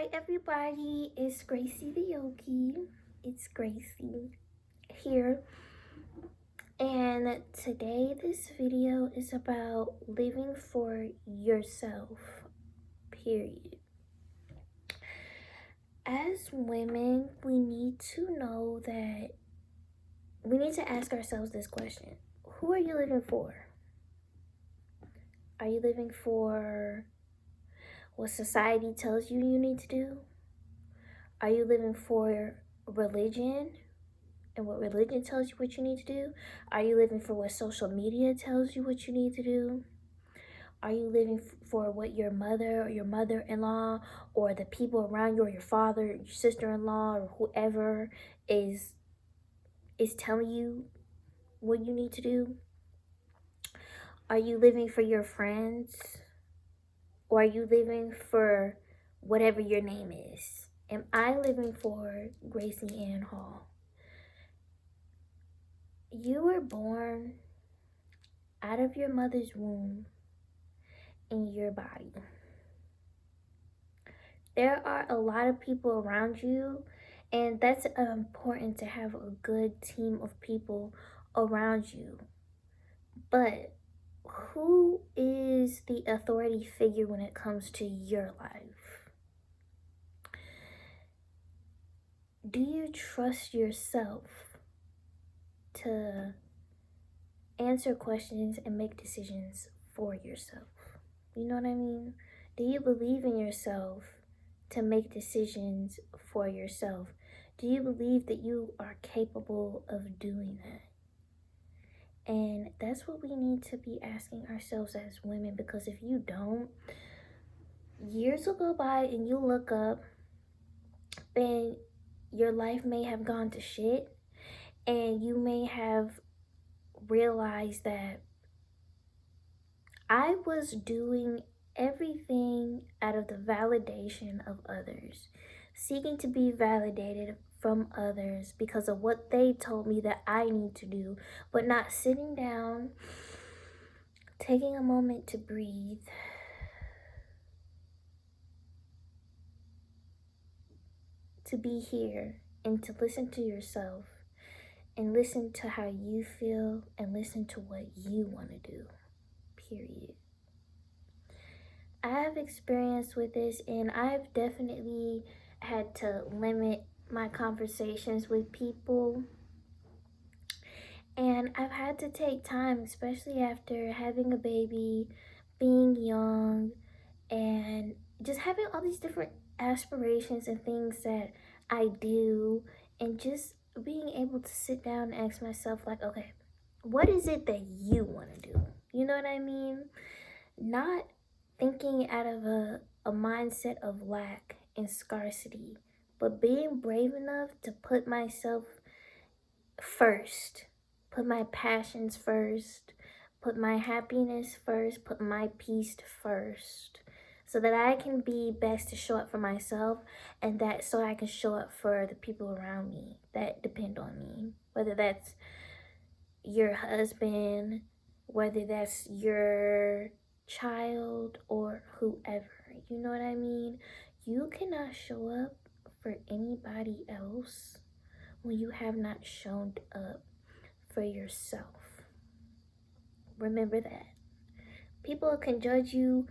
Hi everybody, it's Gracie the Yogi. It's Gracie here. And today this video is about living for yourself, period. As women, we need to know that we need to ask ourselves this question. Who are you living for? Are you living for what society tells you need to do? Are you living for religion and what religion tells you what you need to do? Are you living for what social media tells you what you need to do? Are you living for what your mother or your mother-in-law or the people around you or your father, your sister-in-law or whoever is telling you what you need to do? Are you living for your friends? Or are you living for whatever your name is? Am I living for Gracie Ann Hall? You were born out of your mother's womb in your body. There are a lot of people around you, and that's important to have a good team of people around you. But who is the authority figure when it comes to your life? Do you trust yourself to answer questions and make decisions for yourself? You know what I mean? Do you believe in yourself to make decisions for yourself? Do you believe that you are capable of doing that? And that's what we need to be asking ourselves as women, because if you don't, years will go by and you look up and your life may have gone to shit, and you may have realized that I was doing everything out of the validation of others, seeking to be validated from others because of what they told me that I need to do, but not sitting down, taking a moment to breathe, to be here and to listen to yourself and listen to how you feel and listen to what you want to do, period. I have experience with this, and I've definitely had to limit my conversations with people, and I've had to take time, especially after having a baby, being young, and just having all these different aspirations and things that I do, and just being able to sit down and ask myself, like, okay, what is it that you want to do? You know what I mean? Not thinking out of a mindset of lack and scarcity, but being brave enough to put myself first, put my passions first, put my happiness first, put my peace first, so that I can be best to show up for myself, and that so I can show up for the people around me that depend on me, whether that's your husband, whether that's your child or whoever. You know what I mean? You cannot show up for anybody else when you have not shown up for yourself. Remember that. People can judge you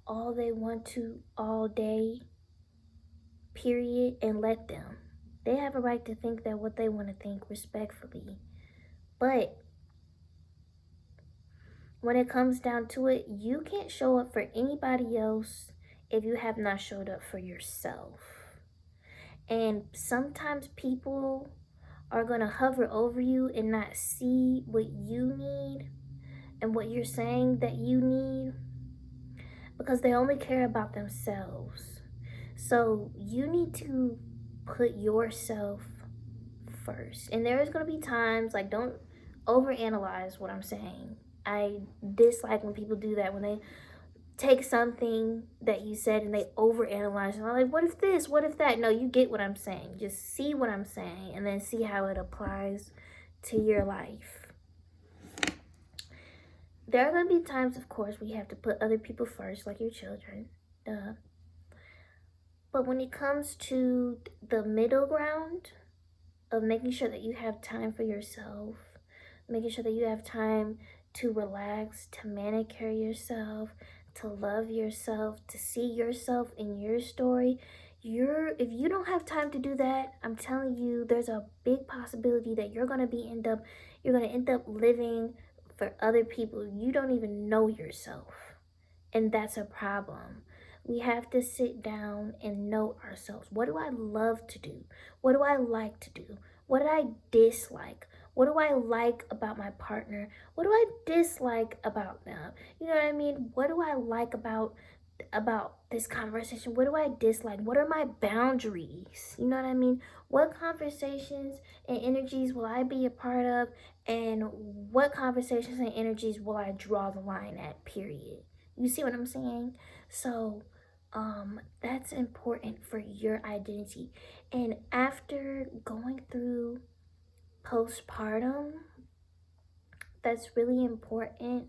all they want to all day, period, and let them. They have a right to think that what they want to think respectfully. But when it comes down to it, you can't show up for anybody else if you have not showed up for yourself. And sometimes people are going to hover over you and not see what you need and what you're saying that you need, because they only care about themselves. So you need to put yourself first. And there is going to be times, like, don't overanalyze what I'm saying. I dislike when people do that, when they take something that you said and they overanalyze and I'm like, what if this, what if that? No, you get what I'm saying. Just see what I'm saying and then see how it applies to your life. There are going to be times, of course, we have to put other people first, like your children, duh. But when it comes to the middle ground of making sure that you have time for yourself, making sure that you have time to relax, to manicure yourself, to love yourself, to see yourself in your story. If you don't have time to do that, I'm telling you, there's a big possibility that you're gonna end up living for other people. You don't even know yourself. And that's a problem. We have to sit down and know ourselves. What do I love to do? What do I like to do? What do I dislike? What do I like about my partner? What do I dislike about them? You know what I mean? What do I like about this conversation? What do I dislike? What are my boundaries? You know what I mean? What conversations and energies will I be a part of? And what conversations and energies will I draw the line at, period? You see what I'm saying? So, that's important for your identity. And after going through postpartum, that's really important.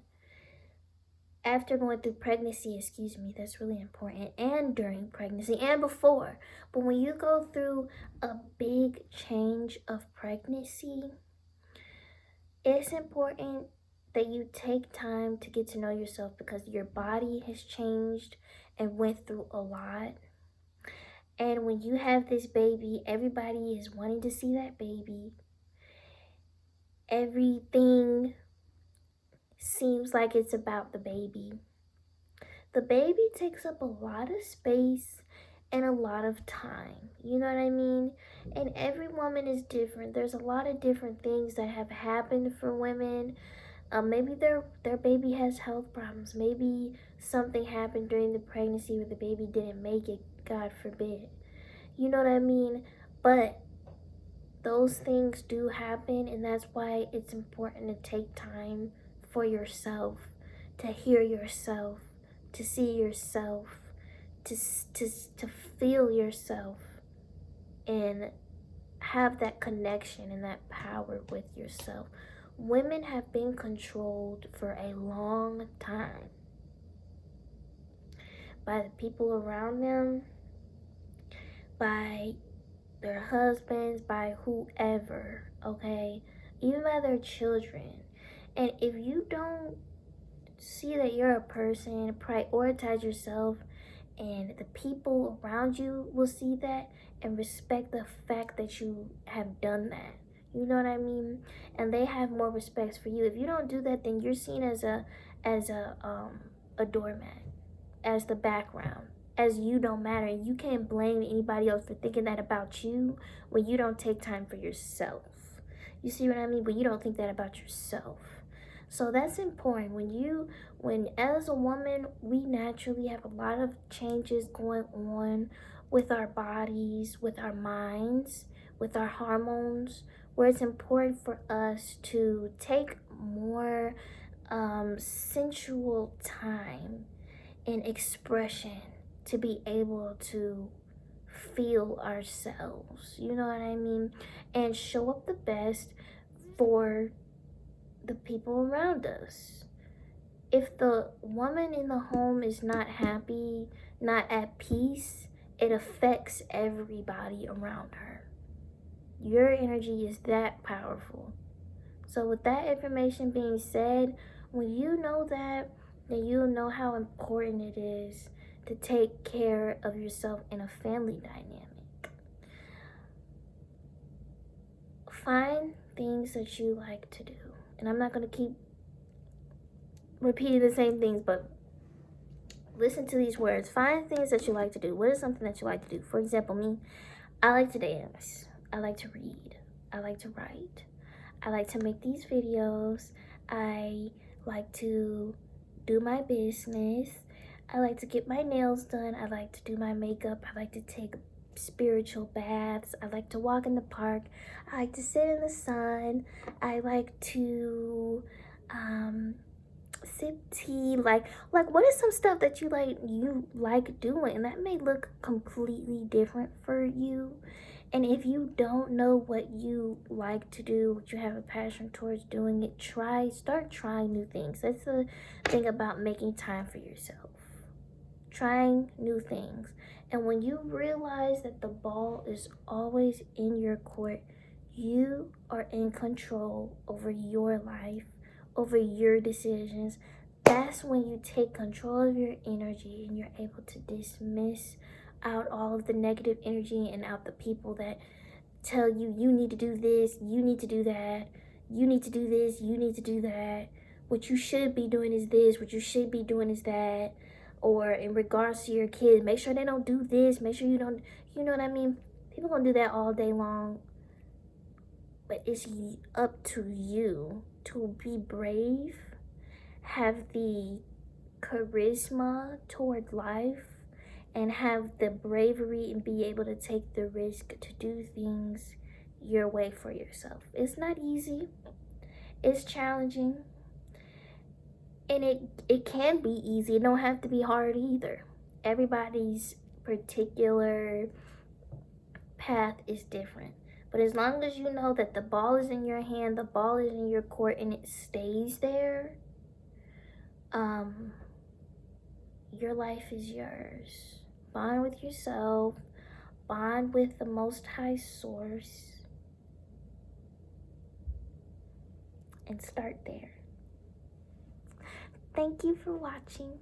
After going through pregnancy, excuse me, that's really important. And during pregnancy and before. But when you go through a big change of pregnancy, it's important that you take time to get to know yourself because your body has changed and went through a lot. And when you have this baby, everybody is wanting to see that baby. Everything seems like it's about the baby. The baby takes up a lot of space and a lot of time. You know what I mean? And every woman is different. There's a lot of different things that have happened for women. Maybe their baby has health problems. Maybe something happened during the pregnancy where the baby didn't make it, God forbid. You know what I mean? But those things do happen, and that's why it's important to take time for yourself, to hear yourself, to see yourself, to, to feel yourself, and have that connection and that power with yourself. Women have been controlled for a long time by the people around them, by their husbands, by whoever, okay? Even by their children. And if you don't see that you're a person, prioritize yourself, and the people around you will see that and respect the fact that you have done that. You know what I mean? And they have more respect for you. If you don't do that, then you're seen as a doormat, as the background, as you don't matter. And you can't blame anybody else for thinking that about you when you don't take time for yourself. You see what I mean? When you don't think that about yourself. So that's important. When as a woman, we naturally have a lot of changes going on with our bodies, with our minds, with our hormones, where it's important for us to take more sensual time and expression to be able to feel ourselves. You know what I mean? And show up the best for the people around us. If the woman in the home is not happy, not at peace, it affects everybody around her. Your energy is that powerful. So, with that information being said, when you know that, then you'll know how important it is to take care of yourself in a family dynamic. Find things that you like to do. And I'm not going to keep repeating the same things, but listen to these words. Find things that you like to do. What is something that you like to do? For example, me, I like to dance. I like to read. I like to write. I like to make these videos. I like to do my business. I like to get my nails done. I like to do my makeup. I like to take spiritual baths. I like to walk in the park. I like to sit in the sun. I like to sip tea. Like what is some stuff that you like doing? And that may look completely different for you. And if you don't know what you like to do, what you have a passion towards doing it, start trying new things. That's the thing about making time for yourself. Trying new things. And when you realize that the ball is always in your court, you are in control over your life, over your decisions. That's when you take control of your energy and you're able to dismiss out all of the negative energy and out the people that tell you you need to do this, you need to do that, you need to do this, you need to do that. What you should be doing is this, what you should be doing is that. Or in regards to your kids, make sure they don't do this, make sure you don't, you know what I mean? People gonna do that all day long, but it's up to you to be brave, have the charisma toward life, and have the bravery and be able to take the risk to do things your way for yourself. It's not easy, it's challenging, and it can be easy. It don't have to be hard either. Everybody's particular path is different. But as long as you know that the ball is in your hand, the ball is in your court, and it stays there, your life is yours. Bond with yourself, bond with the Most High Source, and start there. Thank you for watching.